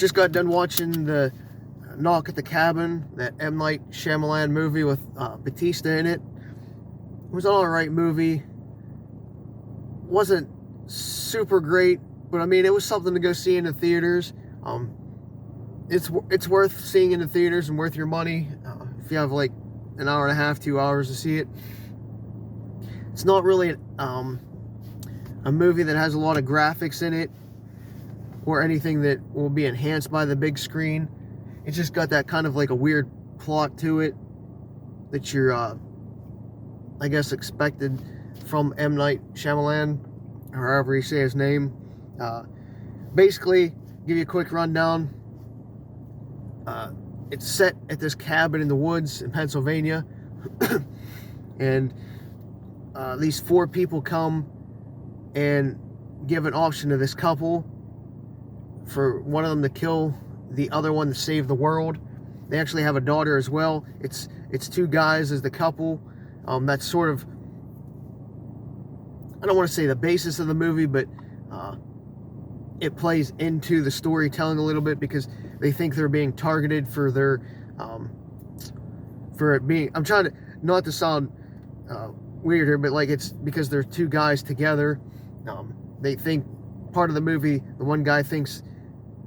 Just got done watching the Knock at the Cabin, that M. Night Shyamalan movie with Batista in it. It was an alright movie. Wasn't super great, but I mean, it was something to go see in the theaters. It's worth seeing in the theaters and worth your money if you have like an hour and a half, 2 hours to see it. It's not really a movie that has a lot of graphics in it or anything that will be enhanced by the big screen. It's just got that kind of like a weird plot to it that you're, I guess, expected from M. Night Shyamalan, or however you say his name. Basically, give you a quick rundown. It's set at this cabin in the woods in Pennsylvania, and these 4 people come and give an option to this couple for one of them to kill the other one to save the world. They actually have a daughter as well. It's 2 guys as the couple. That's sort of, I don't want to say the basis of the movie, but it plays into the storytelling a little bit because they think they're being targeted for their, for it being, I'm trying to, not to sound weird here, but like it's because they're 2 guys together. They think, part of the movie, the one guy thinks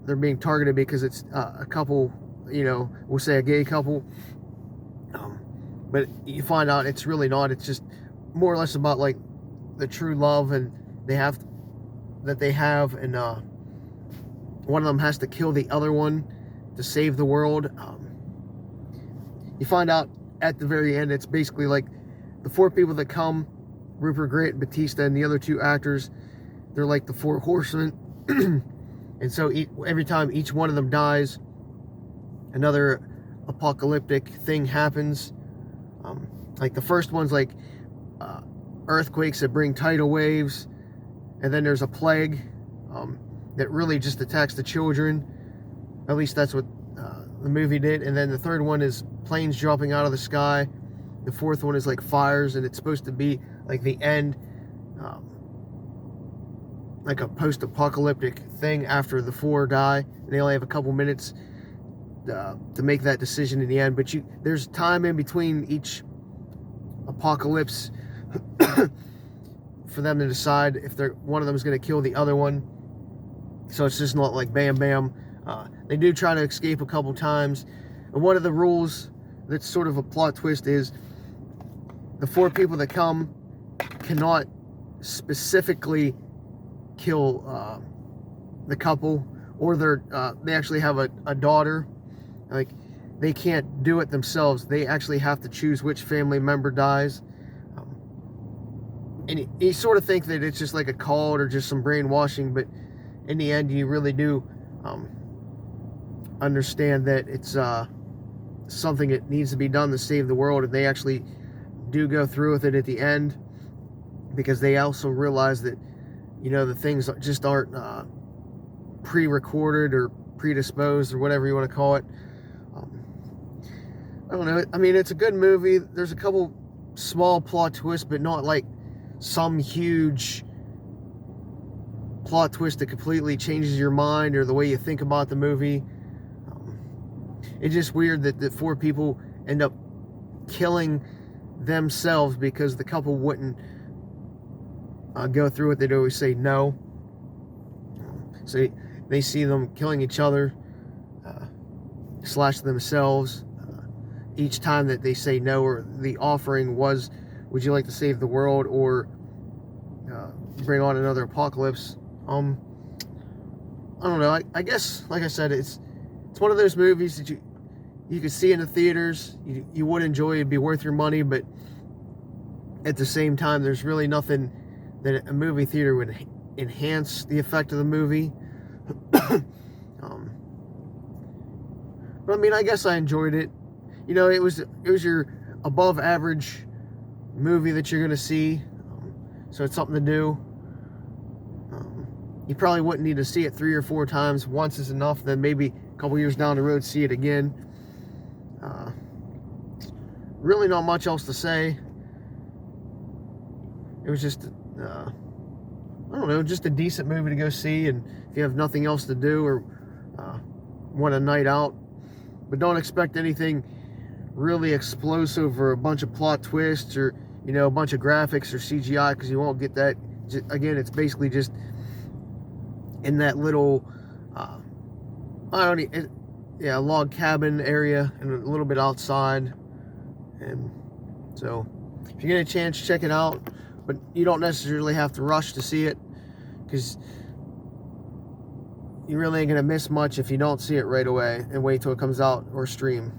they're being targeted because it's a couple, you know, we'll say a gay couple. But you find out it's really not. It's just more or less about like the true love and they have, and one of them has to kill the other one to save the world. You find out at the very end, it's basically like the 4 people that come, Rupert Grint, Batista, and the other 2 actors, they're like the 4 horsemen. And so every time each one of them dies, another apocalyptic thing happens. Like the first one's like earthquakes that bring tidal waves, and then there's a plague that really just attacks the children. At least that's what the movie did. And then the third one is planes dropping out of the sky. The fourth one is like fires, and it's supposed to be like the end, like a post-apocalyptic thing after the 4 die. And they only have a couple minutes to make that decision in the end. But there's time in between each apocalypse for them to decide if one of them is going to kill the other one. So it's just not like bam, bam. They do try to escape a couple times. And one of the rules that's sort of a plot twist is the 4 people that come cannot specifically kill the couple, or they actually have a daughter. Like, they can't do it themselves. They actually have to choose which family member dies. And you sort of think that it's just like a cult or just some brainwashing, but in the end, you really do understand that it's something that needs to be done to save the world, and they actually do go through with it at the end, because they also realize that, you know, the things just aren't pre-recorded or predisposed or whatever you want to call it. I don't know. I mean, it's a good movie. There's a couple small plot twists, but not like some huge plot twist that completely changes your mind or the way you think about the movie. It's just weird that the 4 people end up killing themselves because the couple wouldn't go through it. They'd always say no. So they see them killing each other, slash themselves, each time that they say no, or the offering was, would you like to save the world or bring on another apocalypse? I don't know. I guess, like I said, it's one of those movies that you could see in the theaters. You would enjoy. It'd be worth your money, but at the same time, there's really nothing that a movie theater would enhance the effect of the movie. But I mean, I guess I enjoyed it. You know, it was your above average movie that you're gonna see, so it's something to do. You probably wouldn't need to see it 3 or 4 times. Once is enough. Then maybe a couple years down the road, see it again. Really not much else to say. It was just, I don't know, just a decent movie to go see. And if you have nothing else to do, or want a night out. But don't expect anything really explosive or a bunch of plot twists or, you know, a bunch of graphics or CGI, because you won't get that. Again, it's basically just in that little, yeah, log cabin area and a little bit outside. And so if you get a chance, check it out. But you don't necessarily have to rush to see it, because you really ain't going to miss much if you don't see it right away and wait till it comes out or stream.